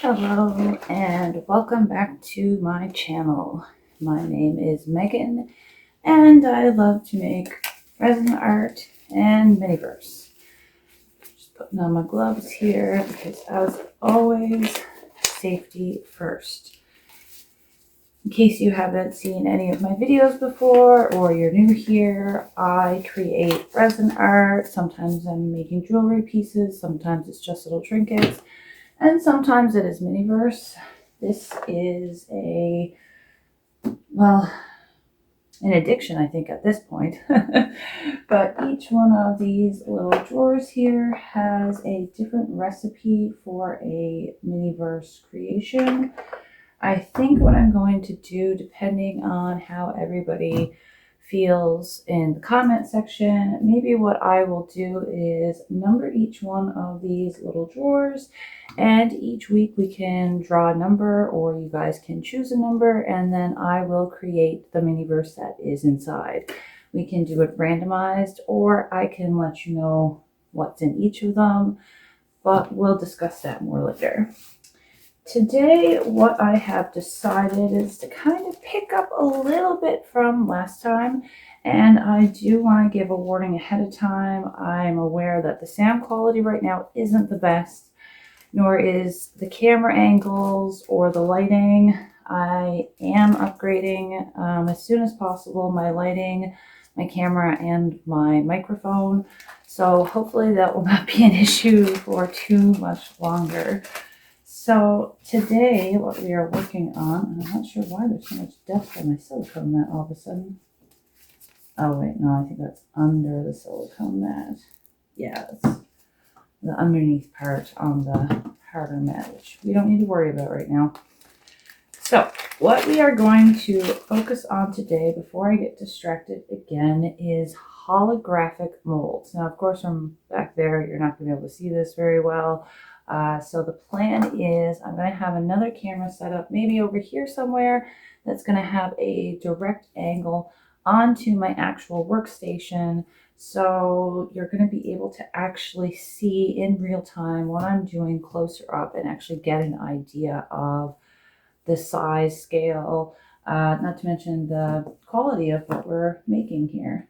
Hello and welcome back to my channel. My name is Megan and I love to make resin art and Miniverse. Just putting on my gloves here because as always, safety first. In case you haven't seen any of my videos before or you're new here, I create resin art. Sometimes I'm making jewelry pieces, sometimes it's just little trinkets. And sometimes it is Miniverse. This is an addiction, I think, at this point. But each one of these little drawers here has a different recipe for a Miniverse creation. I think what I'm going to do, depending on how everybody feels in the comment section, maybe what I will do is number each one of these little drawers, and each week we can draw a number or you guys can choose a number, and then I will create the Miniverse that is inside. We can do it randomized or I can let you know what's in each of them, but we'll discuss that more later. Today, what I have decided is to kind of pick up a little bit from last time, and I do want to give a warning ahead of time. I'm aware that the sound quality right now isn't the best, nor is the camera angles or the lighting. I am upgrading as soon as possible my lighting, my camera, and my microphone, so hopefully that will not be an issue for too much longer. So today what we are working on, and I'm not sure why there's so much dust on my silicone mat all of a sudden. Oh wait, no, I think that's under the silicone mat. Yeah, it's the underneath part on the harder mat, which we don't need to worry about right now. So what we are going to focus on today, before I get distracted again, is holographic molds. Now, of course, from back there, you're not going to be able to see this very well. So the plan is I'm going to have another camera set up, maybe over here somewhere, that's going to have a direct angle onto my actual workstation. So you're going to be able to actually see in real time what I'm doing closer up and actually get an idea of the size, scale, not to mention the quality of what we're making here.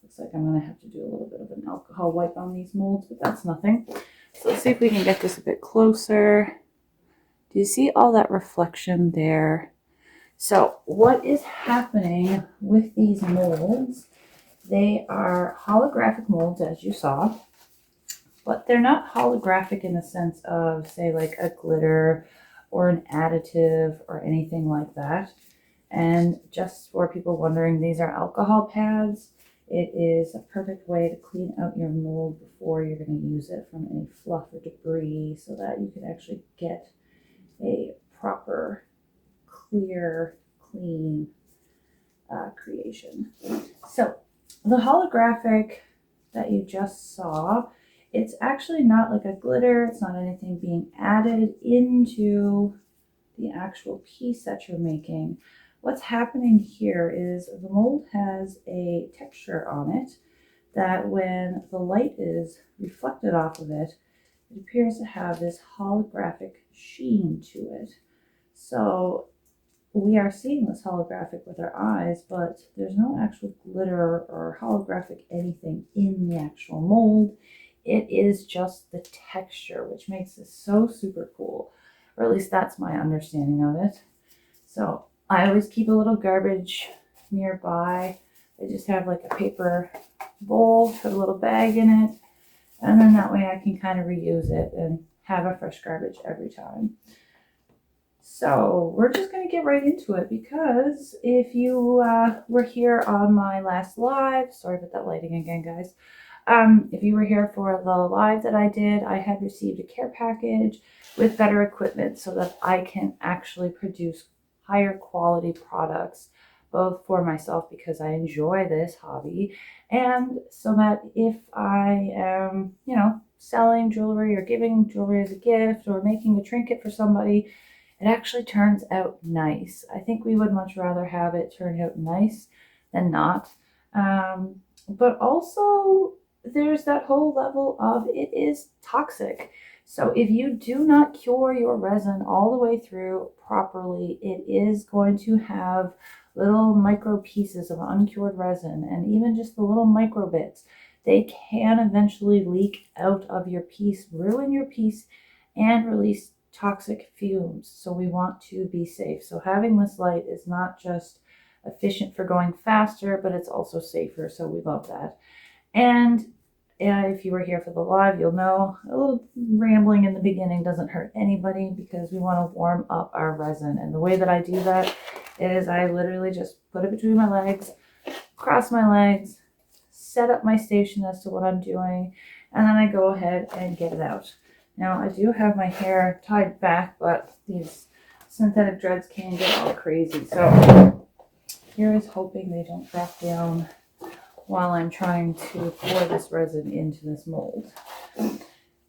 Looks like I'm going to have to do a little bit of an alcohol wipe on these molds, but that's nothing. So let's see if we can get this a bit closer. Do you see all that reflection there? So what is happening with these molds? They are holographic molds, as you saw, but they're not holographic in the sense of, say, like a glitter or an additive or anything like that. And just for people wondering, these are alcohol pads. It is a perfect way to clean out your mold before you're going to use it from any fluff or debris, so that you can actually get a proper, clear, clean creation. So the holographic that you just saw, it's actually not like a glitter. It's not anything being added into the actual piece that you're making. What's happening here is the mold has a texture on it that when the light is reflected off of it, it appears to have this holographic sheen to it. So we are seeing this holographic with our eyes, but there's no actual glitter or holographic anything in the actual mold. It is just the texture, which makes this so super cool, or at least that's my understanding of it. So I always keep a little garbage nearby. I just have like a paper bowl, put a little bag in it, and then that way I can kind of reuse it and have a fresh garbage every time. So we're just going to get right into it, because if you were here on my last live, sorry about that lighting again, guys. If you were here for the live that I did, I had received a care package with better equipment so that I can actually produce higher quality products, both for myself because I enjoy this hobby, and so that if I am, selling jewelry or giving jewelry as a gift or making a trinket for somebody, it actually turns out nice. I think we would much rather have it turn out nice than not. But also, there's that whole level of it is toxic. So if you do not cure your resin all the way through properly, it is going to have little micro pieces of uncured resin, and even just the little micro bits, they can eventually leak out of your piece, ruin your piece, and release toxic fumes. So we want to be safe. So having this light is not just efficient for going faster, but it's also safer. So we love that. And if you were here for the live, you'll know a little rambling in the beginning doesn't hurt anybody, because we want to warm up our resin. And the way that I do that is I literally just put it between my legs, cross my legs, set up my station as to what I'm doing, and then I go ahead and get it out. Now, I do have my hair tied back, but these synthetic dreads can get all crazy. So here is hoping they don't drop down while I'm trying to pour this resin into this mold.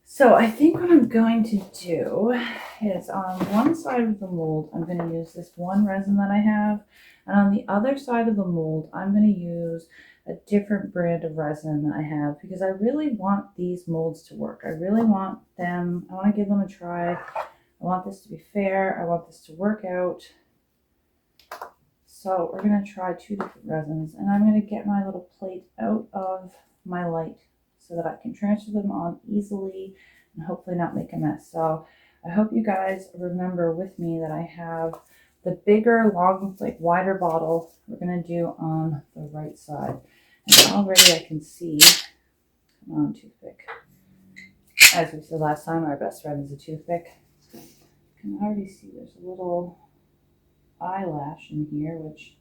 So I think what I'm going to do is on one side of the mold, I'm going to use this one resin that I have. And on the other side of the mold, I'm going to use a different brand of resin that I have, because I really want these molds to work. I really want them, I want to give them a try. I want this to be fair. I want this to work out. So we're going to try two different resins, and I'm going to get my little plate out of my light so that I can transfer them on easily and hopefully not make a mess. So I hope you guys remember with me that I have the bigger, long, like wider bottle we're going to do on the right side. And already I can see, come on, toothpick. As we said last time, our best friend is a toothpick. You can already see there's a little eyelash in here, which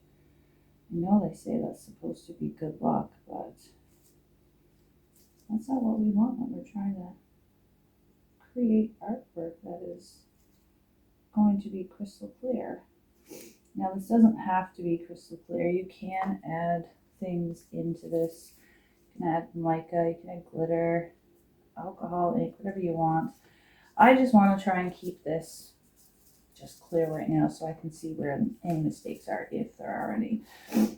I know they say that's supposed to be good luck, but that's not what we want when we're trying to create artwork that is going to be crystal clear. Now, this doesn't have to be crystal clear. You can add things into this. You can add mica, you can add glitter, alcohol, ink, whatever you want. I just want to try and keep this just clear right now so I can see where any mistakes are, if there are any. So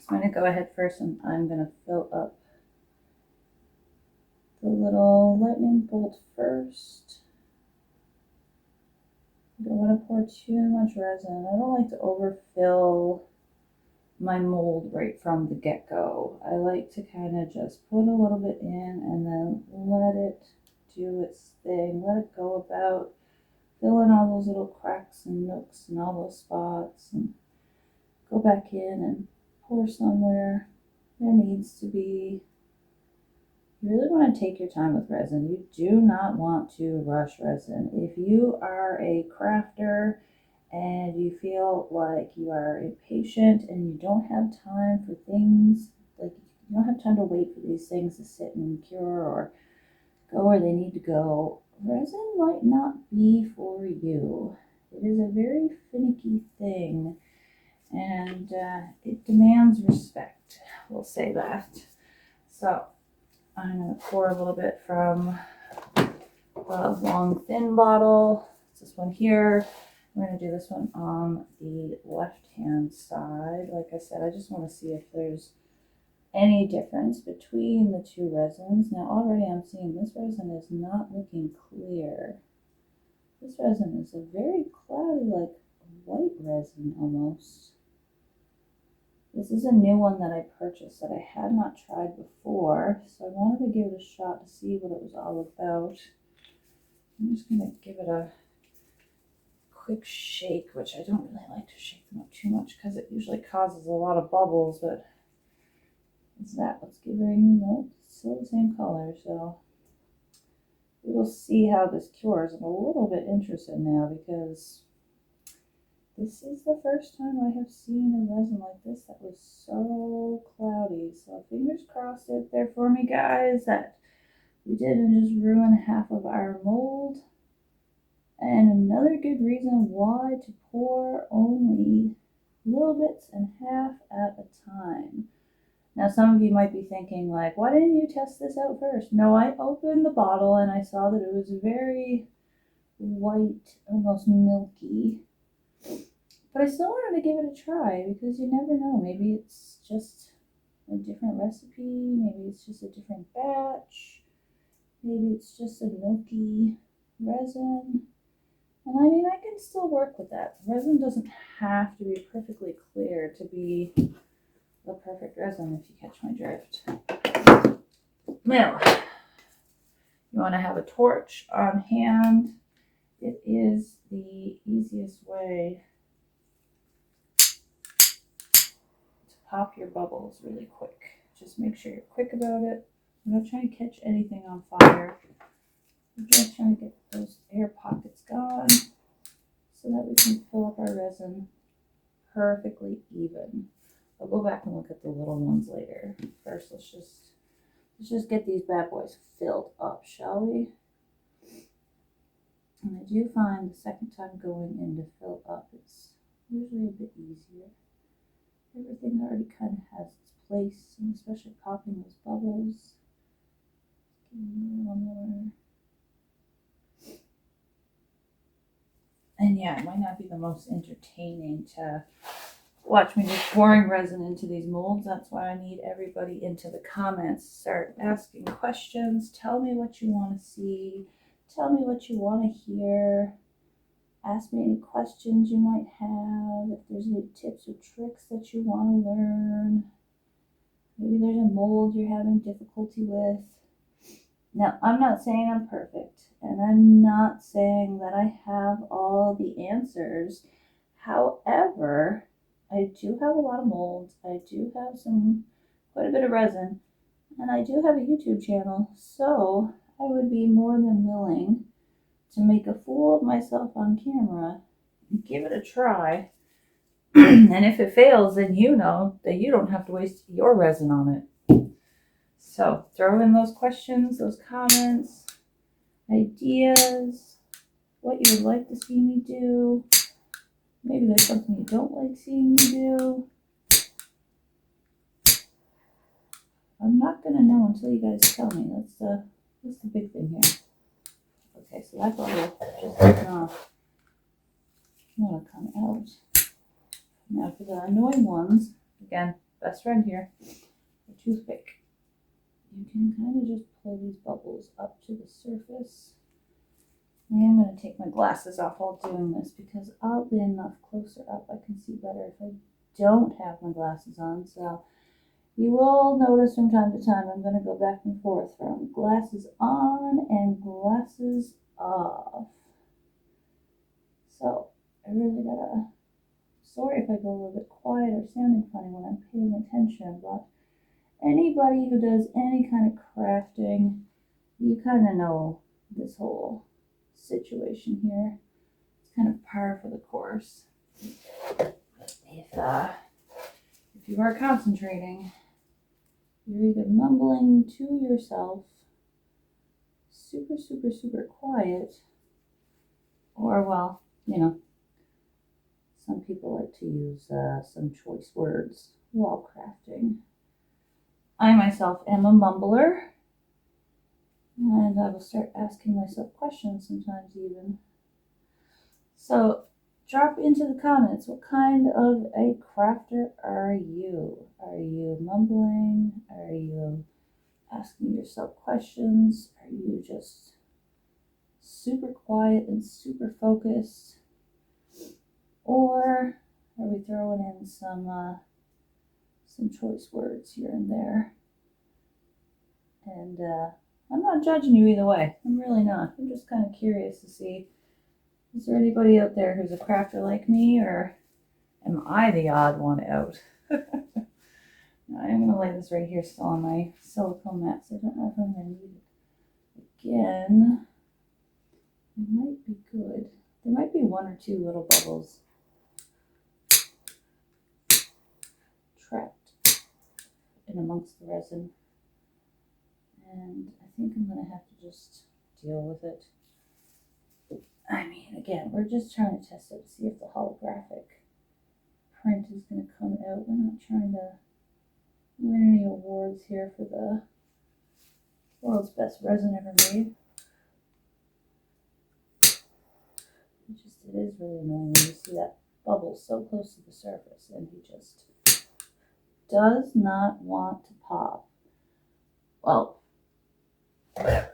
I'm going to go ahead first, and I'm going to fill up the little lightning bolt first. I don't want to pour too much resin. I don't like to overfill my mold right from the get-go. I like to kind of just put a little bit in and then let it do its thing, let it go about, fill in all those little cracks and nooks and all those spots, and go back in and pour somewhere there needs to be. You really want to take your time with resin. You do not want to rush resin. If you are a crafter and you feel like you are impatient and you don't have time for things, like you don't have time to wait for these things to sit and cure or go where they need to go, resin might not be for you. It is a very finicky thing, and it demands respect. We'll say that. So I'm going to pour a little bit from the long thin bottle. It's this one here. We're going to do this one on the left hand side. Like I said, I just want to see if there's any difference between the two resins. Now already I'm seeing this resin is not looking clear. This resin is a very cloudy, like white resin almost. This is a new one that I purchased that I had not tried before, so I wanted to give it a shot to see what it was all about. I'm just going to give it a quick shake, which I don't really like to shake them up too much because it usually causes a lot of bubbles, but is that what's giving? No, it's still the same color, so we will see how this cures. I'm a little bit interested now because this is the first time I have seen a resin like this that was so cloudy. So fingers crossed out there for me, guys, that we didn't just ruin half of our mold. And another good reason why to pour only little bits and half at a time. Now, some of you might be thinking, like, why didn't you test this out first? No, I opened the bottle and I saw that it was very white, almost milky. But I still wanted to give it a try because you never know. Maybe it's just a different recipe. Maybe it's just a different batch. Maybe it's just a milky resin. And I mean, I can still work with that. Resin doesn't have to be perfectly clear to be the perfect resin, if you catch my drift. Now, you want to have a torch on hand. It is the easiest way to pop your bubbles really quick. Just make sure you're quick about it. I'm not trying to catch anything on fire. I'm just trying to get those air pockets gone so that we can fill up our resin perfectly even. I'll go back and look at the little ones later. First, let's just get these bad boys filled up, shall we? And I do find the second time going in to fill up, it's usually a bit easier. Everything already kind of has its place, and especially popping those bubbles. Give me one more. And yeah, it might not be the most entertaining to watch me just pouring resin into these molds. That's why I need everybody into the comments. Start asking questions. Tell me what you want to see. Tell me what you want to hear. Ask me any questions you might have. If there's any tips or tricks that you want to learn. Maybe there's a mold you're having difficulty with. Now, I'm not saying I'm perfect, and I'm not saying that I have all the answers. However, I do have a lot of molds. I do have quite a bit of resin, and I do have a YouTube channel, so I would be more than willing to make a fool of myself on camera and give it a try. And if it fails, then you know that you don't have to waste your resin on it. So throw in those questions, those comments, ideas, what you would like to see me do. Maybe there's something you don't like seeing me do. I'm not going to know until you guys tell me. That's the big thing here. Okay, so that bubble just taken off. I'm going to come out. Now for the annoying ones, again, best friend here, a toothpick. You can kind of just pull these bubbles up to the surface. I am going to take my glasses off while doing this because oddly enough, closer up I can see better if I don't have my glasses on. So you will notice from time to time I'm going to go back and forth from glasses on and glasses off. So I really gotta, sorry if I go a little bit quiet or sounding funny when I'm paying attention, but anybody who does any kind of crafting, you kind of know this whole situation here. It's kind of par for the course. If you are concentrating, you're either mumbling to yourself, super, super, super quiet, or, well, you know, some people like to use some choice words while crafting. I myself am a mumbler, and I will start asking myself questions sometimes even. So drop into the comments, what kind of a crafter are you? Are you mumbling? Are you asking yourself questions? Are you just super quiet and super focused? Or are we throwing in some choice words here and there? And I'm not judging you either way. I'm really not. I'm just kind of curious to see, is there anybody out there who's a crafter like me, or am I the odd one out? I'm going to lay this right here still on my silicone mat, so I don't know if I'm going to need it again. It might be good. There might be one or two little bubbles trapped in amongst the resin. And I think I'm going to have to just deal with it. I mean, again, we're just trying to test it to see if the holographic print is going to come out. We're not trying to win any awards here for the world's best resin ever made. It is really annoying when you see that bubble so close to the surface and he just does not want to pop. Well, whatever.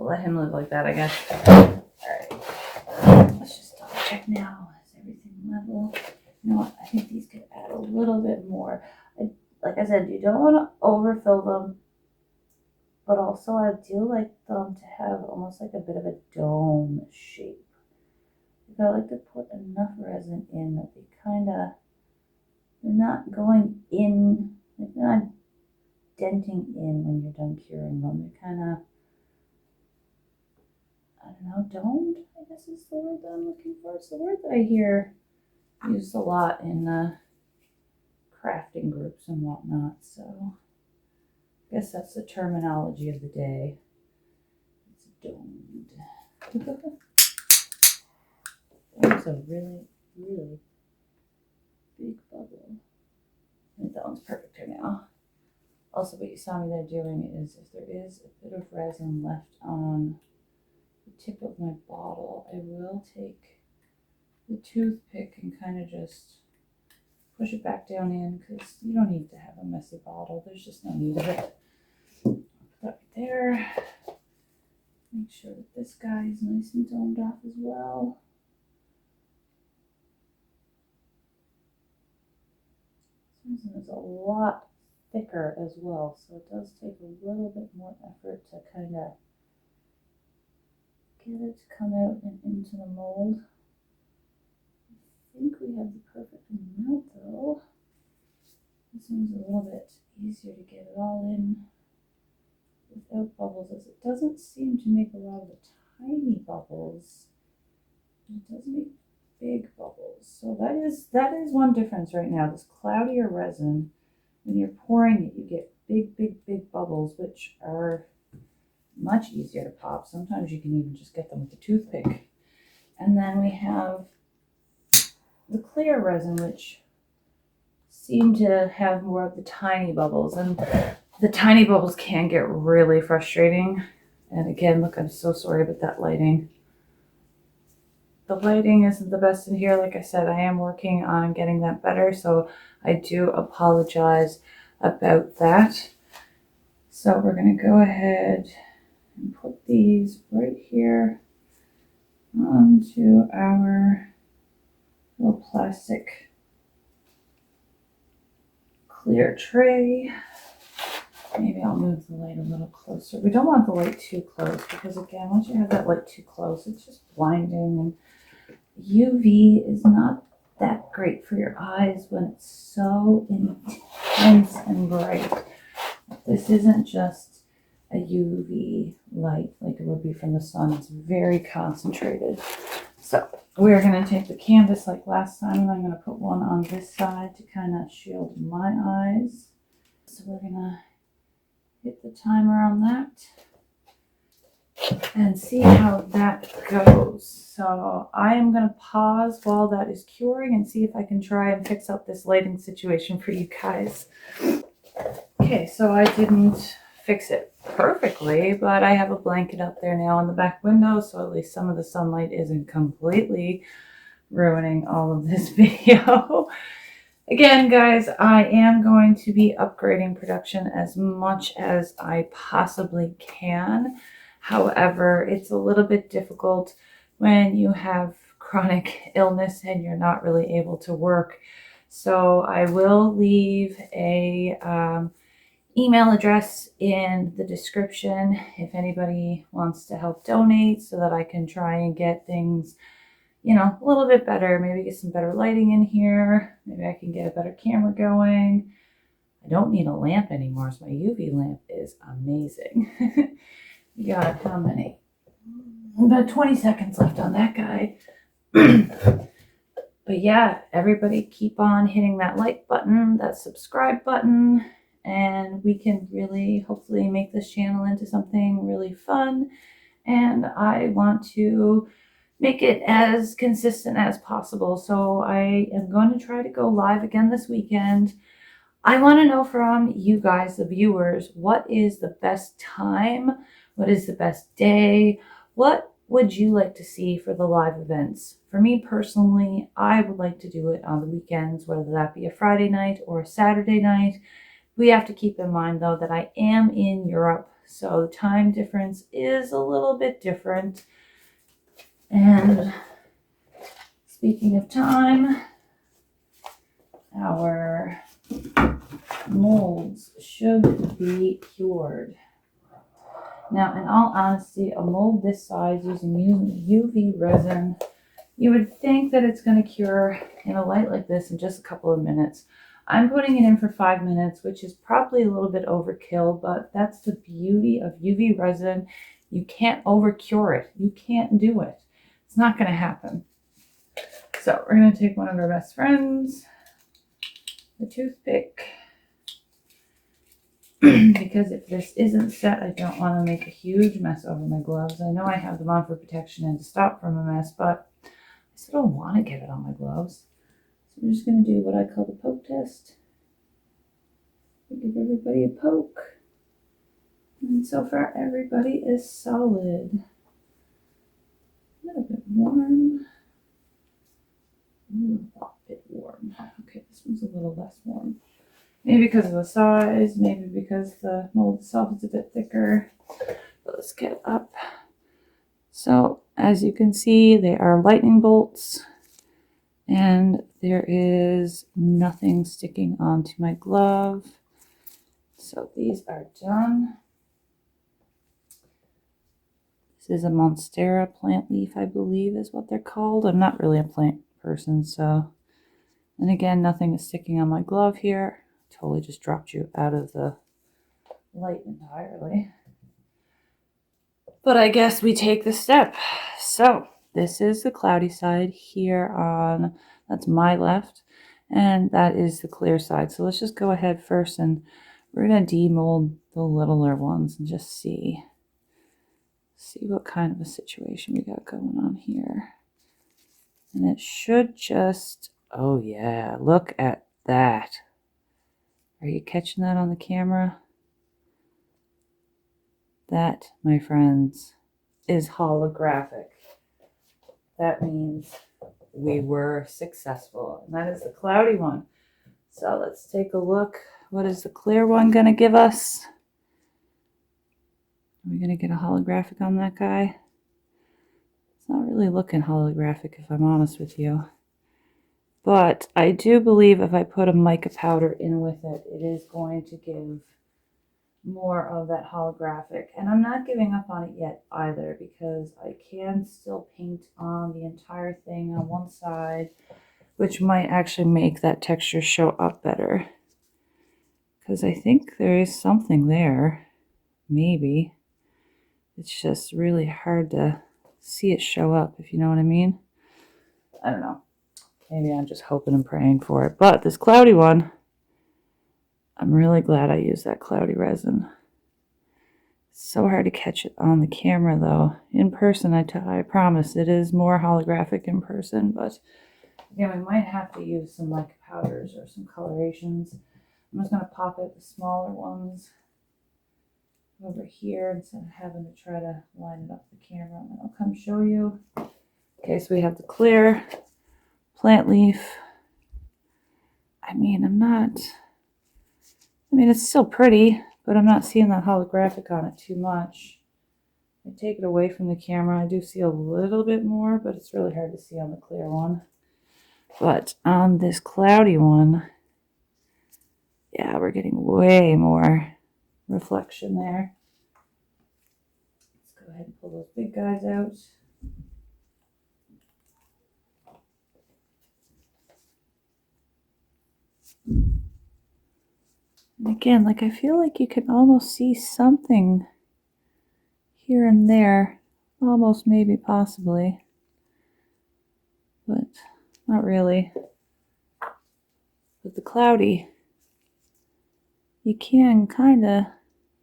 we'll let him live like that, I guess. All right, let's just double check now. Is everything level? You know what? I think these could add a little bit more. Like I said, you don't want to overfill them, but also I do like them to have almost like a bit of a dome shape. I like to put enough resin in that they're not going in, like they're not denting in when you're done curing them. They're kind of, I don't know, domed, I guess is the word that I'm looking for. It's the word that I hear used a lot in crafting groups and whatnot. So I guess that's the terminology of the day. It's domed. There's a really, really big bubble. I think that one's perfect here now. Also, what you saw me there doing is if there is a bit of resin left on the tip of my bottle, I will take the toothpick and kind of just push it back down in, because you don't need to have a messy bottle. There's just no need of it. Put that right there. Make sure that this guy is nice and domed off as well. This resin is a lot thicker as well, so it does take a little bit more effort to kind of get it to come out and into the mold. I think we have the perfect amount though. This one's a little bit easier to get it all in without bubbles, as it doesn't seem to make a lot of the tiny bubbles. It does make big bubbles. So that is one difference right now. This cloudier resin, when you're pouring it, you get big bubbles, which are much easier to pop. Sometimes you can even just get them with a toothpick. And then we have the clear resin, which seem to have more of the tiny bubbles. And the tiny bubbles can get really frustrating. And again, look, I'm so sorry about that lighting. The lighting isn't the best in here. Like I said, I am working on getting that better, so I do apologize about that. So we're going to go ahead and put these right here onto our little plastic clear tray. Maybe I'll move the light a little closer. We don't want the light too close, because again, once you have that light too close, it's just blinding, and UV is not that great for your eyes when it's so intense and bright. This isn't just a UV light like it would be from the sun. It's very concentrated. So we're going to take the canvas like last time, and I'm going to put one on this side to kind of shield my eyes. So we're going to hit the timer on that and see how that goes. So I am going to pause while that is curing and see if I can try and fix up this lighting situation for you guys. Okay, so I didn't fix it perfectly, but I have a blanket up there now on the back window, so at least some of the sunlight isn't completely ruining all of this video. Again, guys, I am going to be upgrading production as much as I possibly can. However, it's a little bit difficult when you have chronic illness and you're not really able to work. So I will leave a email address in the description if anybody wants to help donate, so that I can try and get things, you know, a little bit better. Maybe get some better lighting in here. Maybe I can get a better camera going. I don't need a lamp anymore, so my UV lamp is amazing. We got how many? About 20 seconds left on that guy. But yeah, everybody keep on hitting that like button, that subscribe button, and we can really hopefully make this channel into something really fun. And I want to make it as consistent as possible. So I am going to try to go live again this weekend. I want to know from you guys, the viewers, what is the best time? What is the best day? What would you like to see for the live events? For me personally, I would like to do it on the weekends, whether that be a Friday night or a Saturday night. We have to keep in mind, though, that I am in Europe, So the time difference is a little bit different. And speaking of time, our molds should be cured. Now, in all honesty, a mold this size using UV resin, you would think that it's going to cure in a light like this in just a couple of minutes. I'm putting it in for 5 minutes, which is probably a little bit overkill, but that's the beauty of UV resin. You can't over cure it. You can't do it. It's not going to happen. So we're going to take one of our best friends, the toothpick, because if this isn't set, I don't want to make a huge mess over my gloves. I know I have them on for protection and to stop from a mess, but I still don't want to get it on my gloves. So I'm just going to do what I call the poke test. I give everybody a poke. And so far, everybody is solid. A little bit warm. Ooh, a bit warm. Okay, this one's a little less warm. Maybe because of the size, maybe because the mold itself is a bit thicker. But let's get up. So, as you can see, they are lightning bolts. And there is nothing sticking onto my glove. So these are done. This is a Monstera plant leaf, I believe is what they're called. I'm not really a plant person, so. And again, nothing is sticking on my glove here. Totally just dropped you out of the light entirely. But I guess we take the step. So this is the cloudy side here on, that's my left, and that is the clear side. So let's just go ahead first and we're going to demold the littler ones and just see what kind of a situation we got going on here. And it should just, oh yeah, look at that. Are you catching that on the camera? That, my friends, is holographic. That means we were successful. And that is the cloudy one. So let's take a look. What is the clear one going to give us? Are we going to get a holographic on that guy? It's not really looking holographic, if I'm honest with you. But I do believe if I put a mica powder in with it, it is going to give more of that holographic. And I'm not giving up on it yet either, because I can still paint on the entire thing on one side, which might actually make that texture show up better. Because I think there is something there. Maybe. It's just really hard to see it show up, if you know what I mean. I don't know. Maybe I'm just hoping and praying for it. But this cloudy one, I'm really glad I used that cloudy resin. It's so hard to catch it on the camera, though. In person, I promise, it is more holographic in person. But again, we might have to use some mica powders or some colorations. I'm just going to pop out the smaller ones over here instead of having to try to line it up the camera. And I'll come show you. Okay, so we have the clear plant leaf. I mean, it's still pretty, but I'm not seeing that holographic on it too much. I take it away from the camera. I do see a little bit more, but it's really hard to see on the clear one. But on this cloudy one, yeah, we're getting way more reflection there. Let's go ahead and pull those big guys out. And again, like, I feel like you can almost see something here and there, almost, maybe, possibly, but not really. With the cloudy, you can kind of,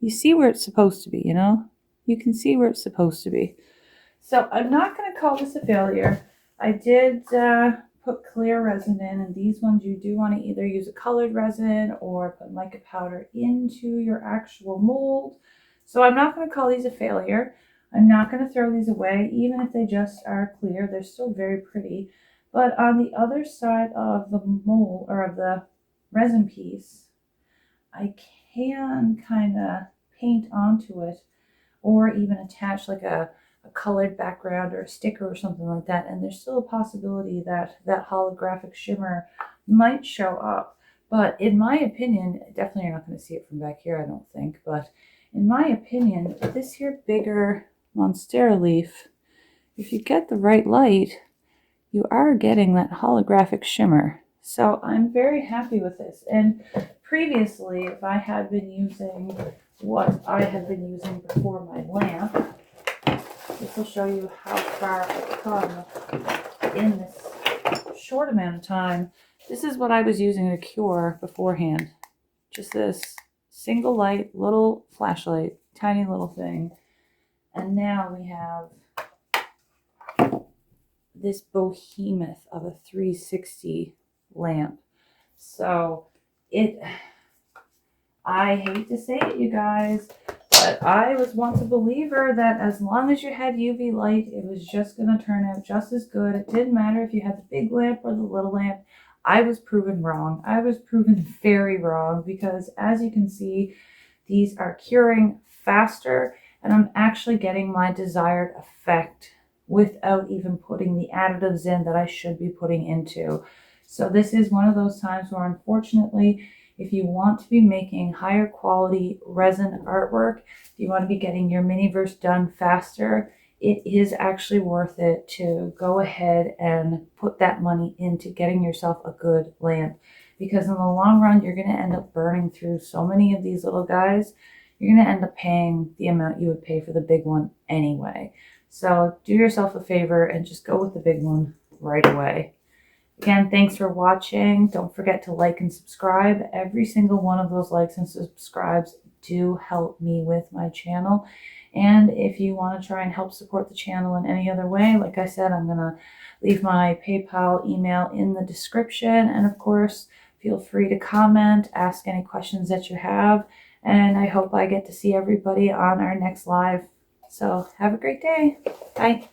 you see where it's supposed to be, you know? You can see where it's supposed to be. So I'm not going to call this a failure. I did put clear resin in, and these ones you do want to either use a colored resin or put mica powder into your actual mold. So I'm not going to call these a failure. I'm not going to throw these away, even if they just are clear. They're still very pretty. But on the other side of the mold, or of the resin piece, I can kind of paint onto it or even attach like a colored background or a sticker or something like that, and there's still a possibility that that holographic shimmer might show up. But in my opinion, definitely you're not going to see it from back here, I don't think, but in my opinion, this here bigger Monstera leaf, if you get the right light, you are getting that holographic shimmer. So I'm very happy with this. And previously, if I had been using what I have been using before my lamp, this will show you how far I've come in this short amount of time. This is what I was using to cure beforehand. Just this single light, little flashlight, tiny little thing. And now we have this behemoth of a 360 lamp. So I hate to say it, you guys, but I was once a believer that as long as you had UV light, it was just going to turn out just as good. It didn't matter if you had the big lamp or the little lamp. I was proven wrong. I was proven very wrong, because as you can see, these are curing faster and I'm actually getting my desired effect without even putting the additives in that I should be putting into. So this is one of those times where, unfortunately, if you want to be making higher quality resin artwork, if you want to be getting your Miniverse done faster, it is actually worth it to go ahead and put that money into getting yourself a good lamp. Because in the long run, you're going to end up burning through so many of these little guys. You're going to end up paying the amount you would pay for the big one anyway. So do yourself a favor and just go with the big one right away. Again, thanks for watching. Don't forget to like and subscribe. Every single one of those likes and subscribes do help me with my channel. And if you want to try and help support the channel in any other way, like I said, I'm going to leave my PayPal email in the description. And of course, feel free to comment, ask any questions that you have. And I hope I get to see everybody on our next live. So have a great day. Bye.